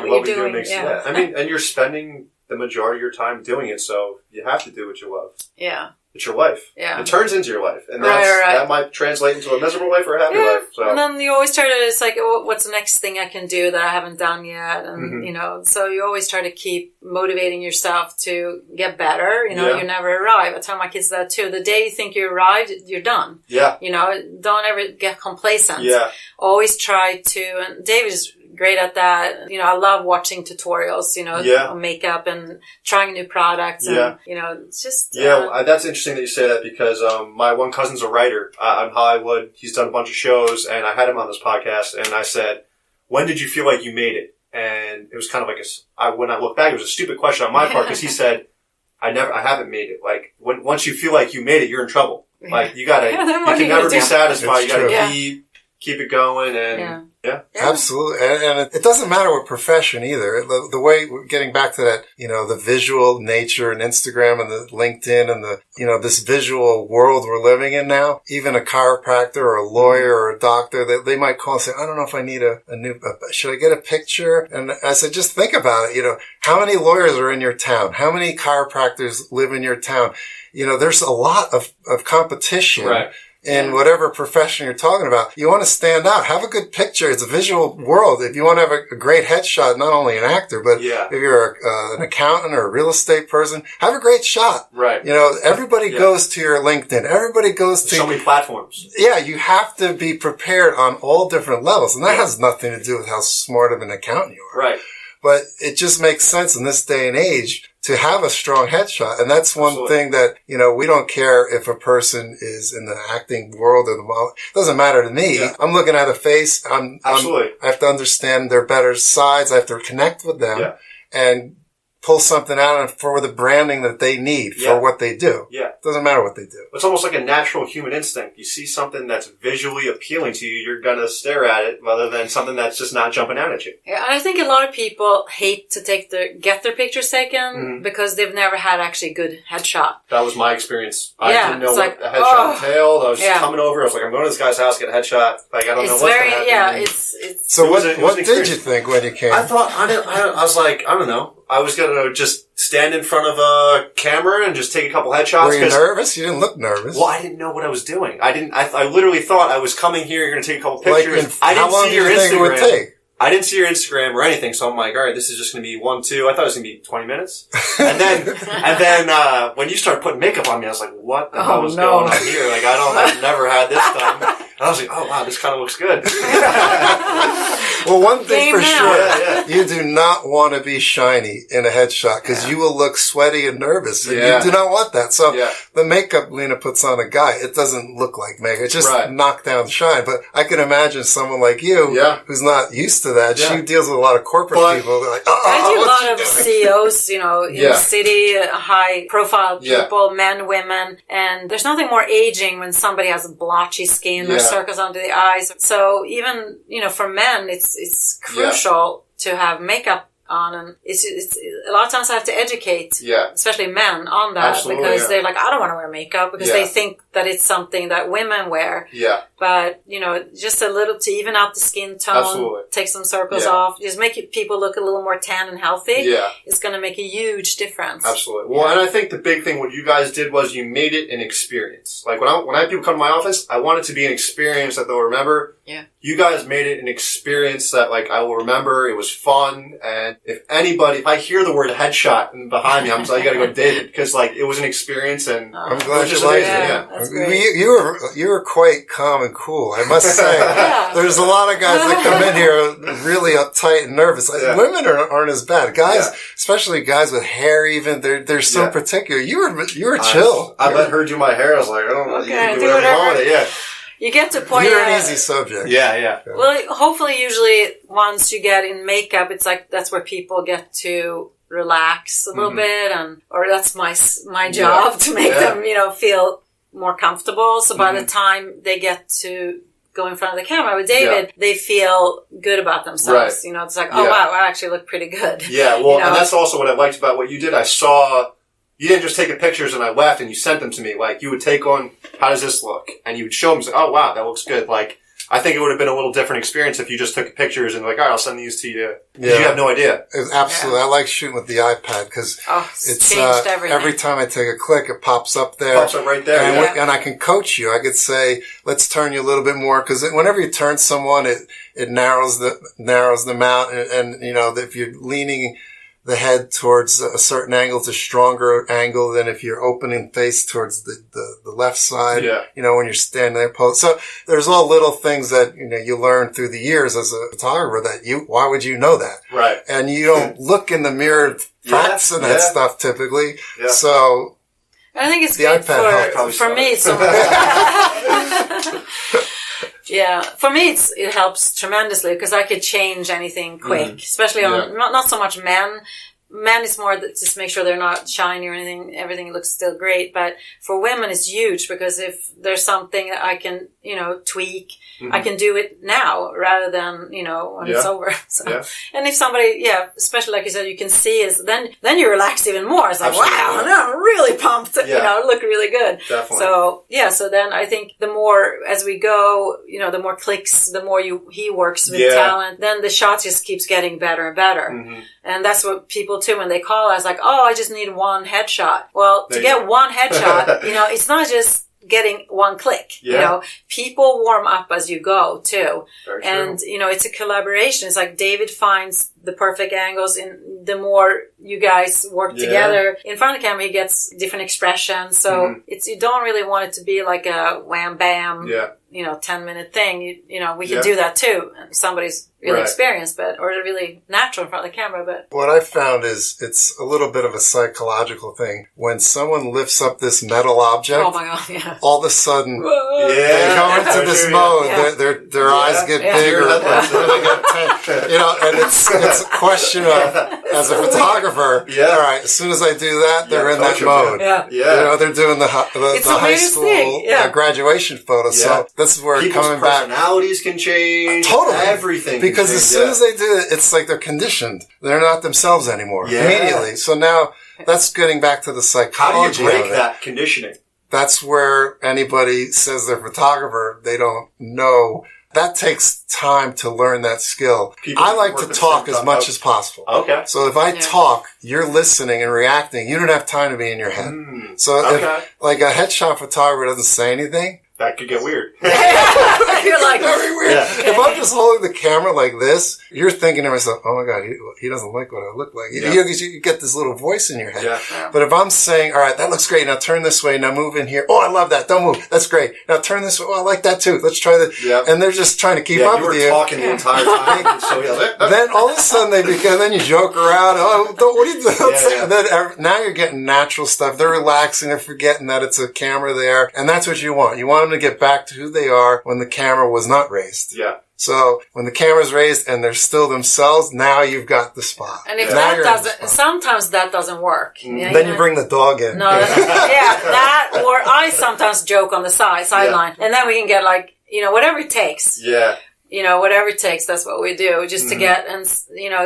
what you're doing. And you're spending the majority of your time doing it, so you have to do what you love. Yeah. It's your life. Yeah. It turns into your life. And that might translate into a miserable life or a happy life. So. And then you always try to, it's like, what's the next thing I can do that I haven't done yet? And, so you always try to keep motivating yourself to get better. You never arrive. I tell my kids that too. The day you think you arrived, you're done. Yeah. Don't ever get complacent. Yeah. Always try to, and David is great at that. I love watching tutorials, on makeup and trying new products. And, it's just... that's interesting that you say that because my one cousin's a writer in Hollywood. He's done a bunch of shows, and I had him on this podcast, and I said, when did you feel like you made it? And it was kind of like when I look back, it was a stupid question on my part because he said, I haven't made it. Like, once you feel like you made it, you're in trouble. Like, you can never be satisfied. You gotta keep it going and Absolutely. And it doesn't matter what profession either. The way we're getting back to that, the visual nature and Instagram and the LinkedIn and the, this visual world we're living in now, even a chiropractor or a lawyer or a doctor, they might call and say, I don't know if I need a new, should I get a picture? And I said, just think about it. How many lawyers are in your town? How many chiropractors live in your town? There's a lot of competition. Right. In whatever profession you're talking about, you want to stand out. Have a good picture. It's a visual world. If you want to have a great headshot, not only an actor, but if you're an accountant or a real estate person, have a great shot. Right. Everybody goes to your LinkedIn. Everybody goes to... so many platforms. Yeah, you have to be prepared on all different levels. And that has nothing to do with how smart of an accountant you are. Right. But it just makes sense in this day and age to have a strong headshot. And that's one thing that, we don't care if a person is in the acting world or the model. It doesn't matter to me. Yeah. I'm looking at a face. I have to understand their better sides. I have to connect with them and pull something out for the branding that they need for what they do. Yeah. It doesn't matter what they do. It's almost like a natural human instinct. You see something that's visually appealing to you, you're going to stare at it rather than something that's just not jumping out at you. Yeah, I think a lot of people hate to get their pictures taken because they've never had actually good headshot. That was my experience. I didn't know what a headshot entailed. I was coming over. I was like, I'm going to this guy's house, get a headshot. Like, I don't know what's going to happen. Yeah, it's. So what did you think when you came? I thought, I was like, I don't know. I was going to just stand in front of a camera and just take a couple headshots. Were you nervous? You didn't look nervous. Well, I didn't know what I was doing. I literally thought I was coming here, you're going to take a couple pictures. How long did you think it would take? I didn't see your Instagram or anything, so I'm like, all right, this is just going to be 1, 2. I thought it was going to be 20 minutes. And then, when you started putting makeup on me, I was like, what the hell is going on here? Like, I've never had this done. And I was like, oh wow, this kind of looks good. Well, one thing for sure, you do not want to be shiny in a headshot because you will look sweaty and nervous. And you do not want that. So the makeup Lena puts on a guy, it doesn't look like makeup. It's just knock down shine. But I can imagine someone like you who's not used to that. She deals with a lot of corporate people. They're like, I do a lot of CEOs, in the city, high profile people, men, women. And there's nothing more aging when somebody has a blotchy skin or circles under the eyes. So even, for men, it's crucial to have makeup on, and it's a lot of times I have to educate, especially men, on that because they're like, I don't want to wear makeup because they think that it's something that women wear. Yeah. But just a little to even out the skin tone, take some circles off, just make people look a little more tan and healthy. Yeah, it's going to make a huge difference. Absolutely. Well, and I think the big thing what you guys did was you made it an experience. Like when I have people come to my office, I want it to be an experience that they'll remember. Yeah. You guys made it an experience that I will remember. It was fun, and if I hear the word headshot behind me, I'm like, you gotta go David, because it was an experience, and I'm glad you liked it. You were quite calm and cool, I must say. There's a lot of guys that come in here really uptight and nervous. Women aren't as bad. Guys, especially guys with hair, even they're so particular. You were chill. I heard do my hair. I was like, I don't know. You can do whatever you want with it. Yeah. You get to point You're an easy subject. Yeah. Well, hopefully, usually, once you get in makeup, it's that's where people get to relax a little bit, or that's my job to make them, feel more comfortable. So by the time they get to go in front of the camera with David, they feel good about themselves. Right. It's like, oh wow, I actually look pretty good. Yeah, well, and that's also what I liked about what you did. I saw you didn't just take the pictures and I left and you sent them to me. You would take on, how does this look? And you would show them, oh wow, that looks good. I think it would have been a little different experience if you just took pictures and all right, I'll send these to you. You have no idea. Absolutely. I like shooting with the iPad because it's changed everything. Every time I take a click, it pops up there. Pops up right there. And I can coach you. I could say, let's turn you a little bit more, because whenever you turn someone, it narrows them out. And if you're leaning the head towards a certain angle, it's a stronger angle than if you're opening face towards the left side, when you're standing there. So there's all little things that, you learn through the years as a photographer that why would you know that? Right. And you don't look in the mirror practice and that stuff typically. Yeah. So I think it's good for me. Yeah, for me it helps tremendously because I could change anything quick, especially on not so much men. Men is more just make sure they're not shiny or anything. Everything looks still great. But for women, it's huge because if there's something that I can, tweak, I can do it now rather than, when it's over. So. Yeah. And if somebody, especially like you said, you can see is then you relax even more. It's like, wow, now I'm really pumped. Look really good. Definitely. So then I think the more as we go, the more clicks, the more he works with talent, then the shot just keeps getting better and better. Mm-hmm. And that's what people too, when they call us, like, oh, I just need one headshot. Well, to get one headshot, it's not just getting one click. People warm up as you go too. Very and true. It's a collaboration. It's like David finds the perfect angles, and the more you guys work together in front of the camera, he gets different expressions. So you don't really want it to be like a wham bam 10-minute thing. We could do that too. Somebody's really experienced, or really natural in front of the camera. But what I found is it's a little bit of a psychological thing. When someone lifts up this metal object, oh my God, all of a sudden they go into this mode. Their eyes get bigger, and it's it's a question of, as a photographer, all right, as soon as I do that, they're in that mode. They're doing the high school graduation photo. So this is where people's coming back. Personalities can change. Totally. Everything. Because as soon as they do it, it's like they're conditioned. They're not themselves anymore. Immediately. So now that's getting back to the psychology. How do you break that conditioning? That's where anybody says they're a photographer, they don't know. That takes time to learn that skill. I like to talk as much as possible. Okay. So if I talk, you're listening and reacting. You don't have time to be in your head. So if like a headshot photographer doesn't say anything, that could get weird. You're like, very weird. If I'm just holding the camera like this, you're thinking to myself, oh my God, he doesn't like what I look like. You get this little voice in your head. But if I'm saying, all right, that looks great. Now turn this way. Now move in here. Oh, I love that. Don't move. That's great. Now turn this way. Oh, I like that too. Let's try that. And they're just trying to keep up with you. You were talking the entire time. So then all of a sudden then you joke around. Oh, what are you doing? And then now you're getting natural stuff. They're relaxing. They're forgetting that it's a camera there. And that's what you want. You want them to get back to who they are when the camera was not raised. So when the camera's raised and they're still themselves, now you've got the spot. And if that doesn't, sometimes that doesn't work. Then you bring the dog in. No, that, or I sometimes joke on the sideline. And then we can get like, whatever it takes. Whatever it takes, that's what we do, just to get,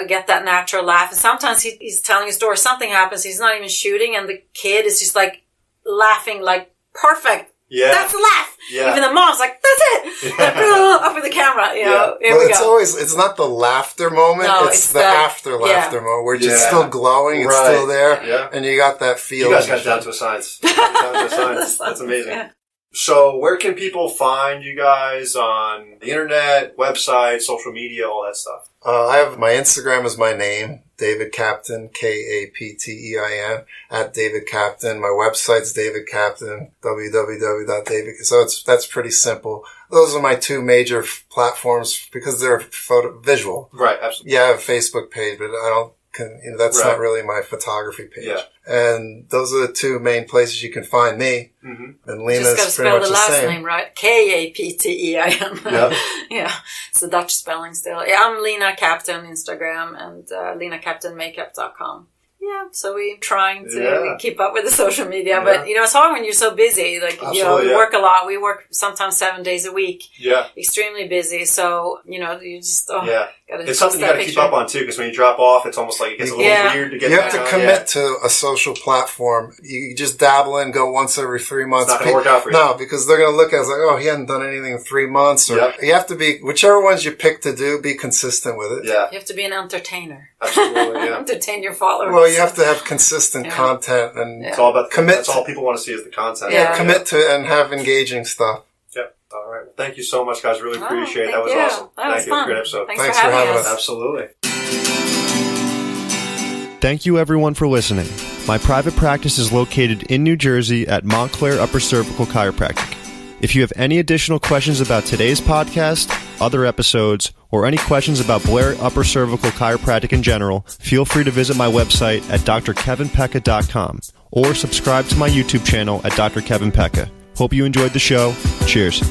get that natural laugh. And sometimes he's telling a story, something happens, he's not even shooting, and the kid is just like laughing like perfect. That's a laugh. Even the mom's like, that's it. Up with the camera, Here we go. It's not the laughter moment. No, it's the after laughter moment where it's still glowing. It's still there. And you got that feel. You guys got down to a science. That's amazing. So where can people find you guys on the internet, website, social media, all that stuff? I have my Instagram is my name, David Kaptein, Kaptein, at David Kaptein. My website's David Kaptein, www.david. So that's pretty simple. Those are my two major platforms because they're visual. Right, absolutely. Yeah, I have a Facebook page, but I don't. That's not really my photography page. And those are the two main places you can find me. And Lena's just pretty much the the last same. name, right? Kaptein. It's a Dutch spelling still. I'm Lena Kaptein Instagram and LenaKapteinMakeup.com. So we're trying to keep up with the social media, but it's hard when you're so busy. Like we work a lot. We work sometimes 7 days a week. Extremely busy. So you just it's something you got to keep up on too, because when you drop off, it's almost like it gets a little weird to get. You have to commit to a social platform. You just dabble in, go once every 3 months. It's not going to work out for you. No, because they're going to look at it like, oh, he hadn't done anything in 3 months. Or you have to be whichever ones you pick to do, be consistent with it. You have to be an entertainer. Absolutely, entertain your followers. Well, you have to have consistent content and it's all about commit. That's all people want to see is the content. Commit to it and have engaging stuff. All right. Well, thank you so much, guys. Really appreciate it. That was awesome. Thank you. Great episode. Thanks for having us. Absolutely. Thank you, everyone, for listening. My private practice is located in New Jersey at Montclair Upper Cervical Chiropractic. If you have any additional questions about today's podcast, other episodes, or any questions about Blair Upper Cervical Chiropractic in general, feel free to visit my website at drkevinpekka.com or subscribe to my YouTube channel at Dr. Kevin Pekka. Hope you enjoyed the show. Cheers.